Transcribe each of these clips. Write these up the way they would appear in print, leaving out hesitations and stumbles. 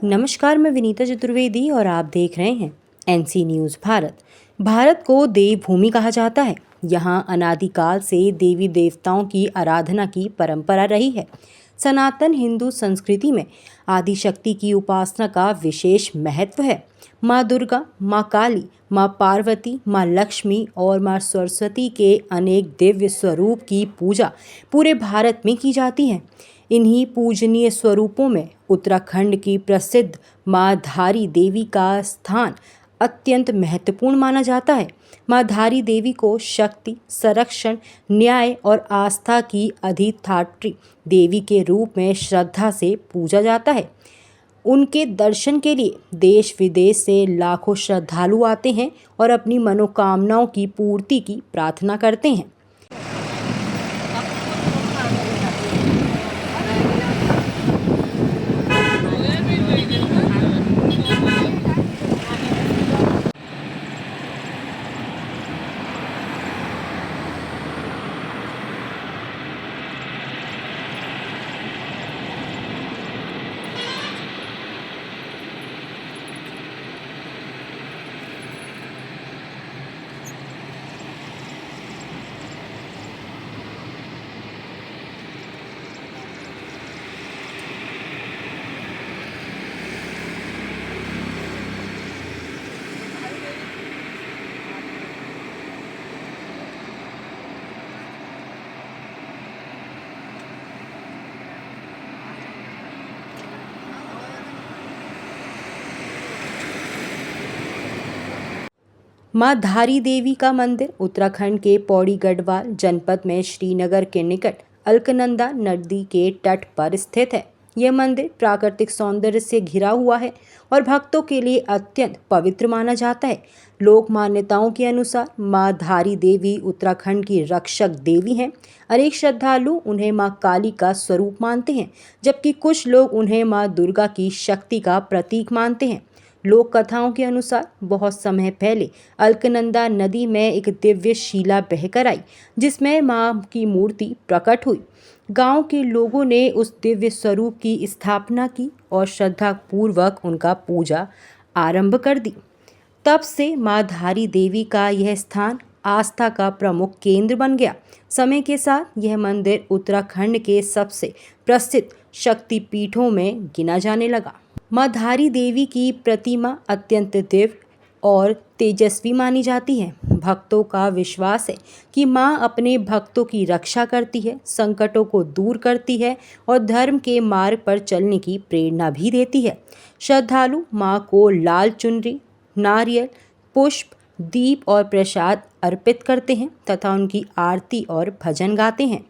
नमस्कार, मैं विनीता चतुर्वेदी और आप देख रहे हैं एनसी न्यूज़ भारत। भारत को देवभूमि कहा जाता है। यहाँ अनादिकाल से देवी देवताओं की आराधना की परंपरा रही है। सनातन हिंदू संस्कृति में आदिशक्ति की उपासना का विशेष महत्व है। माँ दुर्गा, माँ काली, माँ पार्वती, माँ लक्ष्मी और माँ सरस्वती के अनेक दिव्य स्वरूप की पूजा पूरे भारत में की जाती है। इन्हीं पूजनीय स्वरूपों में उत्तराखंड की प्रसिद्ध माँ धारी देवी का स्थान अत्यंत महत्वपूर्ण माना जाता है। माँ धारी देवी को शक्ति, संरक्षण, न्याय और आस्था की अधिष्ठात्री देवी के रूप में श्रद्धा से पूजा जाता है। उनके दर्शन के लिए देश विदेश से लाखों श्रद्धालु आते हैं और अपनी मनोकामनाओं की पूर्ति की प्रार्थना करते हैं। माँ धारी देवी का मंदिर उत्तराखंड के पौड़ी गढ़वाल जनपद में श्रीनगर के निकट अलकनंदा नदी के तट पर स्थित है। यह मंदिर प्राकृतिक सौंदर्य से घिरा हुआ है और भक्तों के लिए अत्यंत पवित्र माना जाता है। लोक मान्यताओं के अनुसार माँ धारी देवी उत्तराखंड की रक्षक देवी हैं। अनेक श्रद्धालु उन्हें माँ काली का स्वरूप मानते हैं, जबकि कुछ लोग उन्हें माँ दुर्गा की शक्ति का प्रतीक मानते हैं। लोक कथाओं के अनुसार बहुत समय पहले अलकनंदा नदी में एक दिव्य शिला बहकर आई, जिसमें मां की मूर्ति प्रकट हुई। गांव के लोगों ने उस दिव्य स्वरूप की स्थापना की और श्रद्धापूर्वक उनका पूजा आरंभ कर दी। तब से मां धारी देवी का यह स्थान आस्था का प्रमुख केंद्र बन गया। समय के साथ यह मंदिर उत्तराखंड के सबसे प्रसिद्ध शक्तिपीठों में गिना जाने लगा। माँ धारी देवी की प्रतिमा अत्यंत दिव्य और तेजस्वी मानी जाती है। भक्तों का विश्वास है कि माँ अपने भक्तों की रक्षा करती है, संकटों को दूर करती है और धर्म के मार्ग पर चलने की प्रेरणा भी देती है। श्रद्धालु माँ को लाल चुनरी, नारियल, पुष्प, दीप और प्रसाद अर्पित करते हैं तथा उनकी आरती और भजन गाते हैं।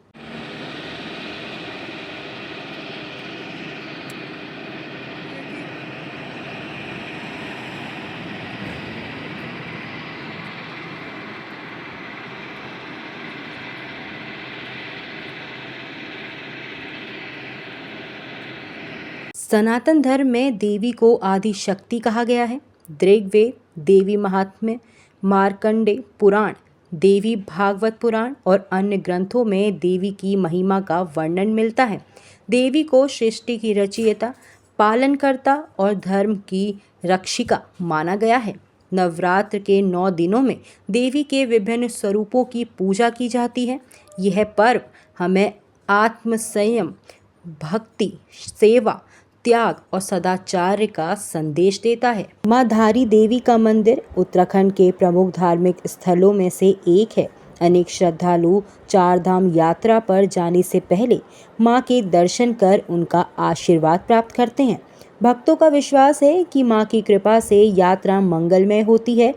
सनातन धर्म में देवी को आदि शक्ति कहा गया है। ऋग्वेद, देवी महात्म्य, मार्कंडे पुराण, देवी भागवत पुराण और अन्य ग्रंथों में देवी की महिमा का वर्णन मिलता है। देवी को सृष्टि की रचयिता, पालनकर्ता और धर्म की रक्षिका माना गया है। नवरात्र के 9 दिनों में देवी के विभिन्न स्वरूपों की पूजा की जाती है। यह पर्व हमें आत्म संयम, भक्ति, सेवा, त्याग और सदाचार का संदेश देता है। माँ धारी देवी का मंदिर उत्तराखंड के प्रमुख धार्मिक स्थलों में से एक है। अनेक श्रद्धालु 4 धाम यात्रा पर जाने से पहले माँ के दर्शन कर उनका आशीर्वाद प्राप्त करते हैं। भक्तों का विश्वास है कि माँ की कृपा से यात्रा मंगलमय होती है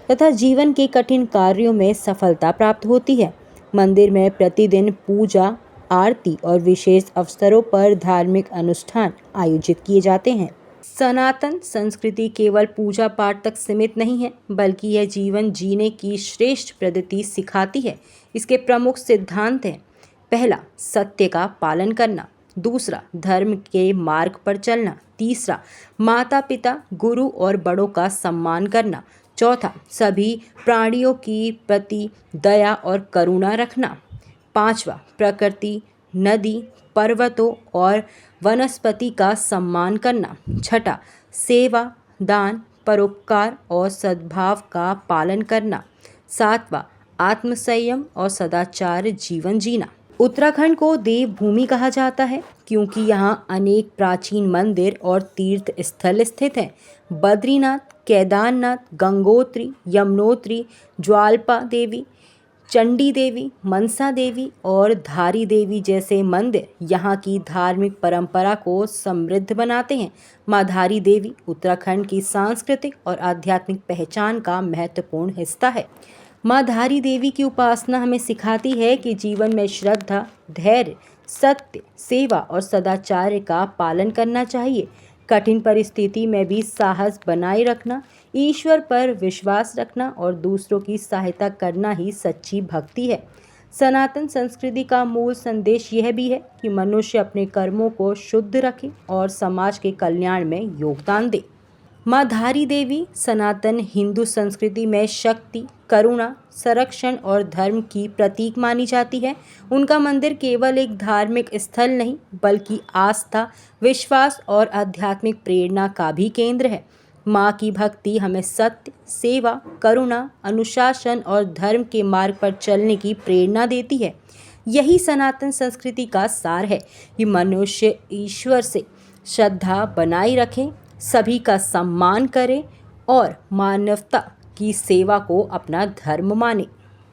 तथा जीवन के कठिन कार्यों में सफलता प्राप्त होती है। मंदिर में प्रतिदिन पूजा, आरती और विशेष अवसरों पर धार्मिक अनुष्ठान आयोजित किए जाते हैं। सनातन संस्कृति केवल पूजा पाठ तक सीमित नहीं है, बल्कि यह जीवन जीने की श्रेष्ठ पद्धति सिखाती है। इसके प्रमुख सिद्धांत हैं: पहला, सत्य का पालन करना; दूसरा, धर्म के मार्ग पर चलना; तीसरा, माता पिता, गुरु और बड़ों का सम्मान करना; चौथा, सभी प्राणियों की प्रति दया और करुणा रखना; पांचवा, प्रकृति, नदी, पर्वतों और वनस्पति का सम्मान करना। छठा, सेवा, दान, परोपकार और सद्भाव का पालन करना। सातवां, आत्मसंयम और सदाचार जीवन जीना। उत्तराखंड को देवभूमि कहा जाता है क्योंकि यहाँ अनेक प्राचीन मंदिर और तीर्थ स्थल स्थित हैं। बद्रीनाथ, केदारनाथ, गंगोत्री, यमुनोत्री, ज्वाल्पा देवी, चंडी देवी, मनसा देवी और धारी देवी जैसे मंदिर यहाँ की धार्मिक परंपरा को समृद्ध बनाते हैं। माँ धारी देवी उत्तराखंड की सांस्कृतिक और आध्यात्मिक पहचान का महत्वपूर्ण हिस्सा है। माँ धारी देवी की उपासना हमें सिखाती है कि जीवन में श्रद्धा, धैर्य, सत्य, सेवा और सदाचार का पालन करना चाहिए। कठिन परिस्थिति में भी साहस बनाए रखना, ईश्वर पर विश्वास रखना और दूसरों की सहायता करना ही सच्ची भक्ति है। सनातन संस्कृति का मूल संदेश यह भी है कि मनुष्य अपने कर्मों को शुद्ध रखे और समाज के कल्याण में योगदान दे। माँ धारी देवी सनातन हिंदू संस्कृति में शक्ति, करुणा, संरक्षण और धर्म की प्रतीक मानी जाती है। उनका मंदिर केवल एक धार्मिक स्थल नहीं बल्कि आस्था, विश्वास और आध्यात्मिक प्रेरणा का भी केंद्र है। माँ की भक्ति हमें सत्य, सेवा, करुणा, अनुशासन और धर्म के मार्ग पर चलने की प्रेरणा देती है। यही सनातन संस्कृति का सार है कि मनुष्य ईश्वर से श्रद्धा बनाए रखें, सभी का सम्मान करें और मानवता की सेवा को अपना धर्म माने।